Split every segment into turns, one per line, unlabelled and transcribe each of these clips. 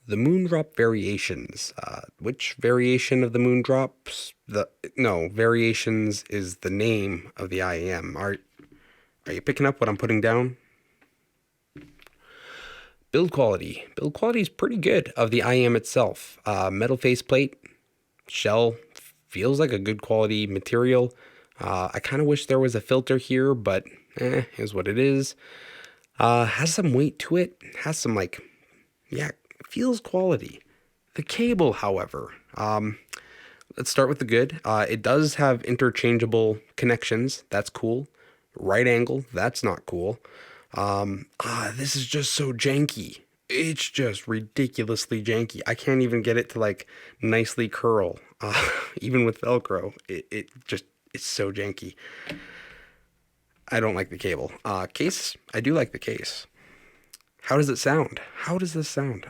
The Moondrop variations. Which variation of the Moondrops? Variations is the name of the IEM. Are you picking up what I'm putting down? Build quality. Build quality is pretty good of the IEM itself. Metal faceplate, shell feels like a good quality material. I kind of wish there was a filter here, but is what it is. Has some weight to it. Has some yeah, feels quality. The cable, however, let's start with the good. It does have interchangeable connections. That's cool. Right angle. That's not cool. This is just so janky. It's just ridiculously janky. I can't even get it to nicely curl. Even with Velcro, it's so janky. I don't like the cable. Case, I do like the case. How does it sound? How does this sound?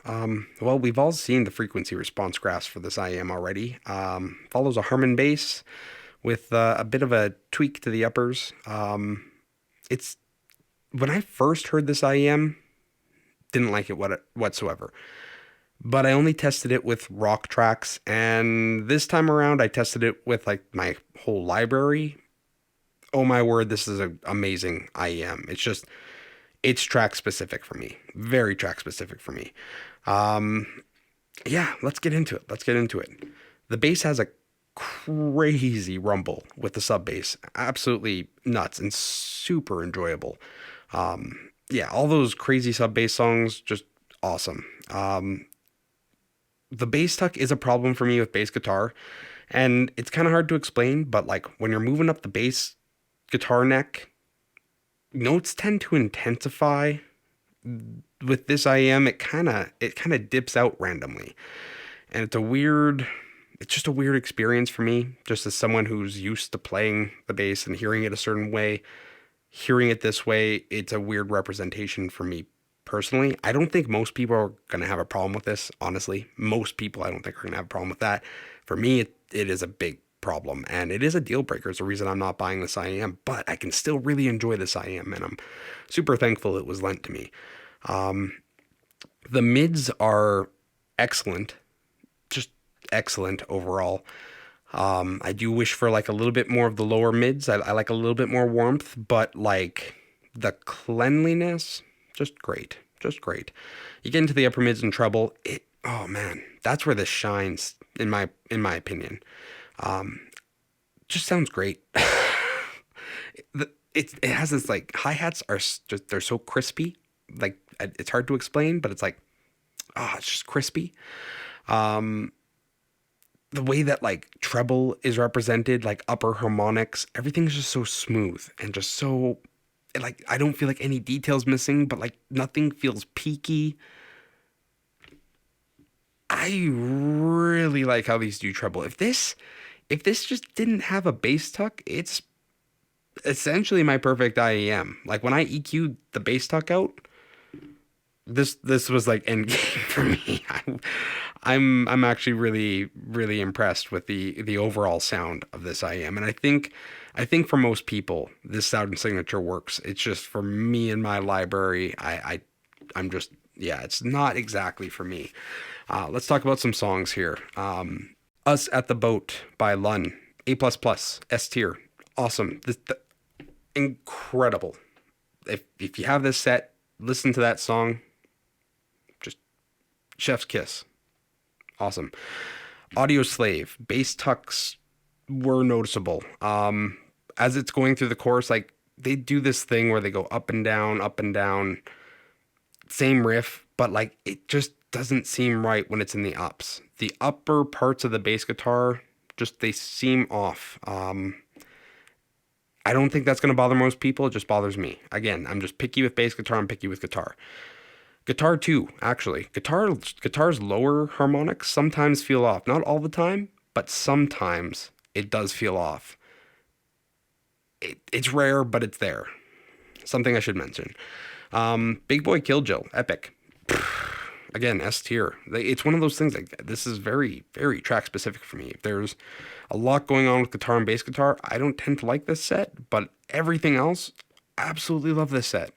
Well, we've all seen the frequency response graphs for this IM already. Follows a Harman bass with a bit of a tweak to the uppers. It's When I first heard this IM, didn't like it whatsoever. But I only tested it with rock tracks, and this time around I tested it with my whole library. Oh my word, this is an amazing IEM. It's track specific for me. Very track specific for me. Um, yeah, let's get into it. The bass has a crazy rumble with the sub bass. Absolutely nuts and super enjoyable. Yeah, all those crazy sub bass songs, just awesome. The bass tuck is a problem for me with bass guitar, and it's kind of hard to explain, but when you're moving up the bass guitar neck, notes tend to intensify. With this IM, it kind of dips out randomly, and it's just a weird experience for me, just as someone who's used to playing the bass and hearing it a certain way. Hearing it this way, it's a weird representation for me personally. I don't think most people are going to have a problem with this, honestly. Most people, I don't think, are going to have a problem with that. For me, it is a big problem, and it is a deal breaker. It's the reason I'm not buying this IM, but I can still really enjoy this IM, and I'm super thankful it was lent to me. The mids are excellent, just excellent overall. I do wish for a little bit more of the lower mids. I like a little bit more warmth, but the cleanliness, just great, just great. You get into the upper mids and treble, oh man, that's where this shines in my opinion. Just sounds great. It has this hi hats are just they're so crispy. It's hard to explain, but it's just crispy. The way that treble is represented, upper harmonics, everything's just so smooth and just so I don't feel any details missing, but nothing feels peaky. I really like how these do treble. If this just didn't have a bass tuck, it's essentially my perfect IEM. When I EQ'd the bass tuck out, this was end game for me. I'm actually really really impressed with the overall sound of this IM, and I think for most people this sound signature works. It's just for me and my library. I'm just, yeah, it's not exactly for me. Let's talk about some songs here. Us at the Boat by Lun, A plus plus S tier, awesome. Incredible. If you have this set, listen to that song. Just chef's kiss. Awesome. Audio Slave, bass tucks were noticeable. As it's going through the chorus, they do this thing where they go up and down, same riff, but it just doesn't seem right when it's in the ups. The upper parts of the bass guitar, just they seem off. I don't think that's going to bother most people. It just bothers me. Again, I'm just picky with bass guitar. I'm picky with guitar. Guitar too, actually. Guitar's lower harmonics sometimes feel off. Not all the time, but sometimes it does feel off. It's rare, but it's there. Something I should mention. Big Boy Killjoy, epic. Again, S tier. It's one of those things this is very, very track specific for me. If there's a lot going on with guitar and bass guitar, I don't tend to like this set, but everything else, absolutely love this set.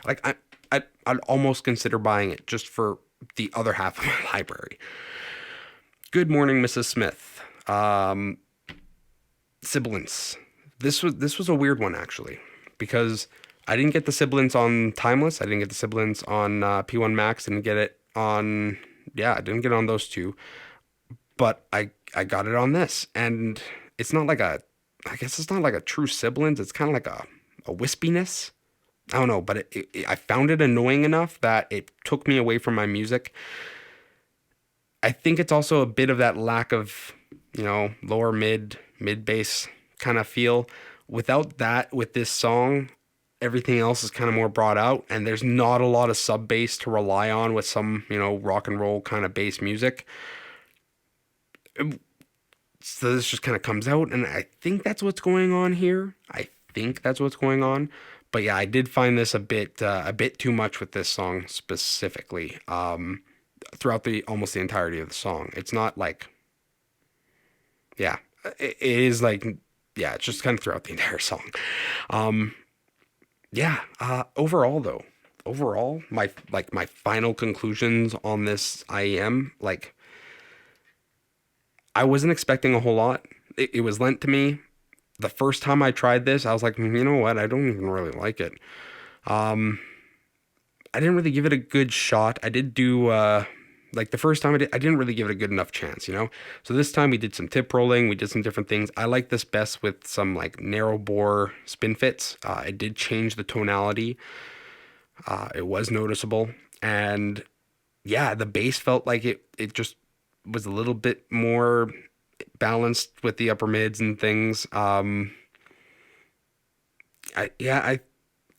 Like I I'd almost consider buying it just for the other half of my library. Good Morning, Mrs. Smith. Sibilance. This was a weird one actually, because I didn't get the Sibilance on Timeless. I didn't get the Sibilance on P1 Max. Didn't get it on, yeah, I didn't get it on those two. But I got it on this, and it's not like a, I guess it's not like a true Sibilance. It's kind of like a wispiness. I don't know, but I found it annoying enough that it took me away from my music. I think it's also a bit of that lack of, lower mid bass kind of feel. Without that, with this song, everything else is kind of more brought out, and there's not a lot of sub bass to rely on with some, rock and roll kind of bass music. So this just kind of comes out, and I think that's what's going on here. I think that's what's going on. But yeah, I did find this a bit too much with this song specifically. Throughout the almost the entirety of the song, it's not like, yeah, it is like, yeah, it's just kind of throughout the entire song. Um, yeah. Overall though, overall, my final conclusions on this IEM, like, I wasn't expecting a whole lot. It was lent to me. The first time I tried this, I was like, you know what? I don't even really like it. Um, I didn't really give it a good shot. I did do like the first time I didn't really give it a good enough chance. So this time we did some tip rolling, we did some different things. I like this best with some like narrow bore spin fits. It did change the tonality. It was noticeable, and yeah, the bass felt like it just was a little bit more balanced with the upper mids and things. I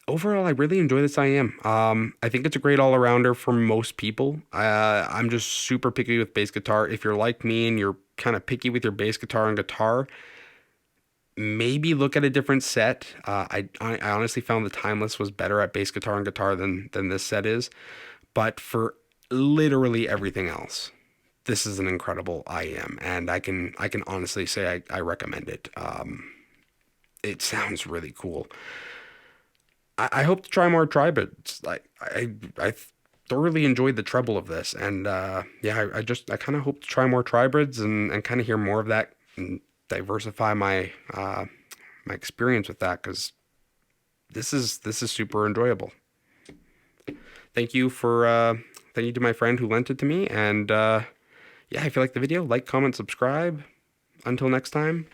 overall, I really enjoy this IM. I think it's a great all-arounder for most people. I'm just super picky with bass guitar. If you're like me and you're kind of picky with your bass guitar and guitar, maybe look at a different set. I honestly found the Timeless was better at bass guitar and guitar than this set is. But for literally everything else, this is an incredible IM, and I can honestly say I recommend it. It sounds really cool. I hope to try more tribuds. Like I thoroughly enjoyed the treble of this, and yeah, I kind of hope to try more tribuds and kind of hear more of that and diversify my experience with that, because this is super enjoyable. Thank you for thank you to my friend who lent it to me, and yeah, if you like the video, like, comment, subscribe. Until next time,